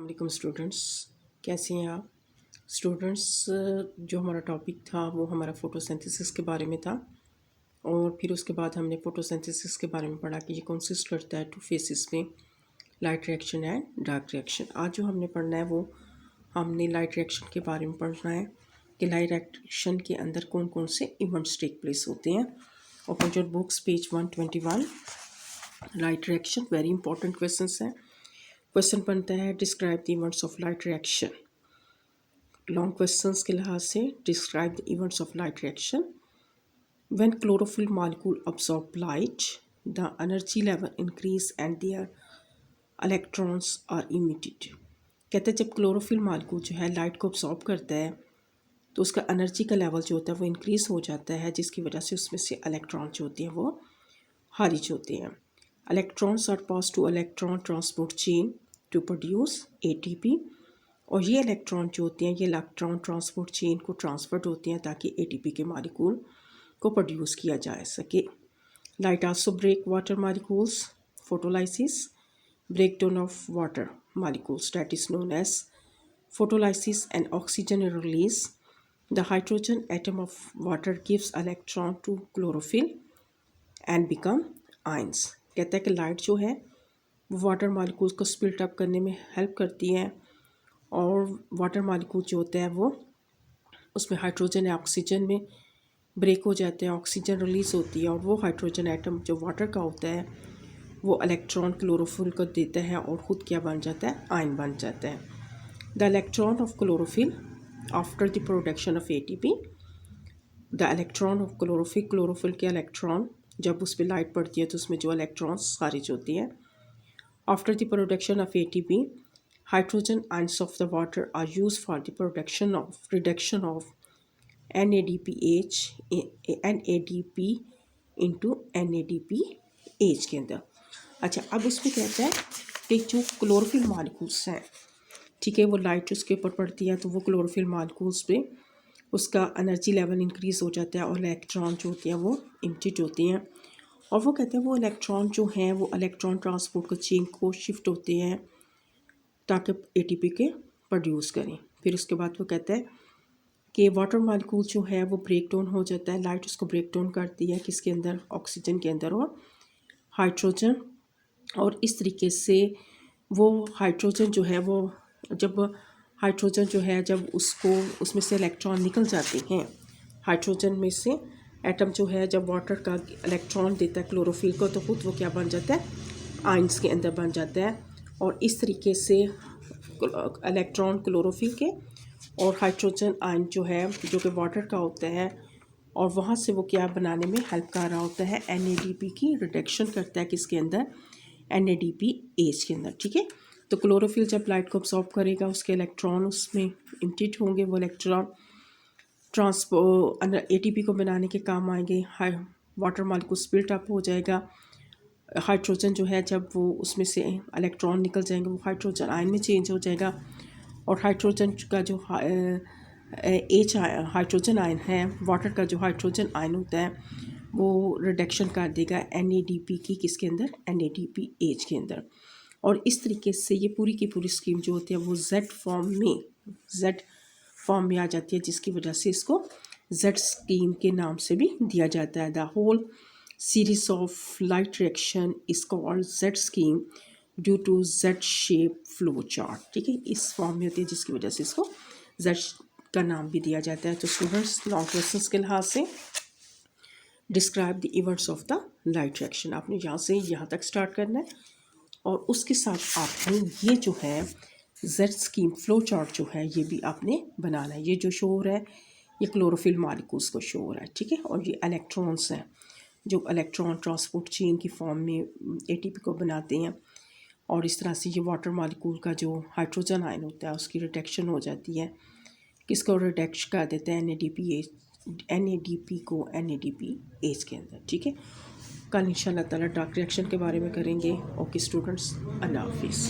वालेकुम स्टूडेंट्स, कैसे हैं आप स्टूडेंट्स। जो हमारा टॉपिक था वो हमारा फ़ोटोसिंथेसिस के बारे में था और फिर उसके बाद हमने फ़ोटोसिंथेसिस के बारे में पढ़ा कि ये कंसिस्ट करता है टू फेसेस में, light reaction and dark reaction. आज जो हमने पढ़ना है वो हमने लाइट रिएक्शन के बारे में पढ़ना है कि लाइट रिएक्शन के अंदर कौन कौन से इवेंट्स टेक प्लेस होते हैं। Open your books page 121। Light reaction very important question है। क्वेश्चन बनता है describe the events of light reaction. Long questions के लिहाज से describe the events of light reaction. When chlorophyll molecule absorb light the energy level increase and their electrons are emitted. कहते हैं जब chlorophyll molecule जो है लाइट को absorb करता है तो उसका एनर्जी का लेवल जो होता है वो इंक्रीज़ हो जाता है, जिसकी वजह से उसमें से इलेक्ट्रॉन जो होते हैं वो खारिज होते हैं। Electrons are pass to electron transport chain to produce ATP। और ये इलेक्ट्रॉन जो होते हैं ये इलेक्ट्रॉन ट्रांसपोर्ट चेन को ट्रांसफर्ड होते हैं ताकि ATP के मॉलिक्यूल को प्रोड्यूस किया जा सके। Light also break water molecules, photolysis, breakdown of water molecules, that is known as photolysis, and oxygen release. The hydrogen atom of water gives electron to chlorophyll and become ions। कहता है कि light जो है वो water molecules को split up करने में help करती है और वाटर मॉलिक्यूल जो होता है वो उसमें हाइड्रोजन या ऑक्सीजन में ब्रेक हो जाते हैं, ऑक्सीजन रिलीज होती है और वो हाइड्रोजन एटम जो वाटर का होता है वो इलेक्ट्रॉन क्लोरोफिल को देता है और ख़ुद क्या बन जाता है, आयन बन जाता है। The electron of chlorophyll after the production of ATP। The electron of chlorophyll, chlorophyll के इलेक्ट्रॉन जब उस पर लाइट पड़ती है तो उसमें जो इलेक्ट्रॉन्स खारिज होती हैं। After the production of ATP hydrogen ions of the water are use for the production of reduction of NADPH NADP into NADPH के अंदर। अच्छा, अब उसमें कहता है कि जो क्लोरोफिल मॉलिक्यूल्स हैं, ठीक है, वो लाइट उसके ऊपर पड़ती है तो वो क्लोरोफिल मॉलिक्यूल्स पे उसका एनर्जी लेवल इंक्रीज़ हो जाता है और इलेक्ट्रॉन जो होते हैं वो इमिटेड होती हैं। और वो कहते हैं वो इलेक्ट्रॉन जो हैं वो इलेक्ट्रॉन ट्रांसपोर्ट का चेन को शिफ्ट होते हैं ताकि ATP के प्रोड्यूस करें। फिर उसके बाद वो कहता है कि वाटर मॉलिक्यूल जो है वो ब्रेक डाउन हो जाता है, लाइट उसको ब्रेक डाउन करती है किसके अंदर, ऑक्सीजन के अंदर और हाइड्रोजन। और इस तरीके से वो हाइड्रोजन जो है वो जब हाइड्रोजन जो है जब उसको उसमें से इलेक्ट्रॉन निकल जाते हैं, हाइड्रोजन में से एटम जो है जब वाटर का इलेक्ट्रॉन देता है क्लोरोफिल को तो खुद वो क्या बन जाता है, आयंस के अंदर बन जाता है। और इस तरीके से इलेक्ट्रॉन क्लोरोफिल के और हाइड्रोजन आयन जो है जो कि वाटर का होता है और वहाँ से वो क्या बनाने में हेल्प कर रहा होता है, NADP की रिडक्शन करता है किसके अंदर, NADPH के अंदर। ठीक है, तो क्लोरोफिल जब लाइट को अब्सॉर्ब करेगा उसके इलेक्ट्रॉन उसमें इमिटेड होंगे, वो इलेक्ट्रॉन ATP को बनाने के काम आएंगे। वाटर मॉलिक्यूल स्प्लिट अप हो जाएगा, हाइड्रोजन जो है जब वो उसमें से इलेक्ट्रॉन निकल जाएंगे वो हाइड्रोजन आयन में चेंज हो जाएगा और हाइड्रोजन का जो हाइड्रोजन आयन है, वाटर का जो हाइड्रोजन आयन होता है वो रिडक्शन कर देगा NADP की किसके अंदर, NADPH के अंदर। और इस तरीके से ये पूरी की पूरी स्कीम जो होती है वो Z फॉर्म में आ जाती है, जिसकी वजह से इसको Z स्कीम के नाम से भी दिया जाता है। The whole series of light reaction is called Z scheme due to Z shape flow chart. ठीक है, इस फॉर्म में होती है जिसकी वजह से इसको Z का नाम भी दिया जाता है। तो स्टूडेंट्स लॉन्ग क्वेश्चंस के लिहाज से describe the events of the light reaction, आपने यहाँ से यहाँ तक स्टार्ट करना है और उसके साथ आपने ये जो है Z स्कीम फ्लो चार्ट जो है ये भी आपने बनाना है। ये जो शो हो रहा है ये क्लोरोफिल मॉलिक्यूल्स को शो हो रहा है। ठीक है, और ये इलेक्ट्रॉन्स हैं जो इलेक्ट्रॉन ट्रांसपोर्ट चेन की फॉर्म में ATP को बनाते हैं और इस तरह से ये वाटर मॉलिक्यूल का जो हाइड्रोजन आयन होता है उसकी रिडक्शन हो जाती है, किसको रिडक्शन कर देते हैं, NADP को NADPH के अंदर। ठीक है, कल इंशाल्लाह ताला डार्क रिएक्शन के बारे में करेंगे। ओके स्टूडेंट्स, अल्लाह हाफिज़।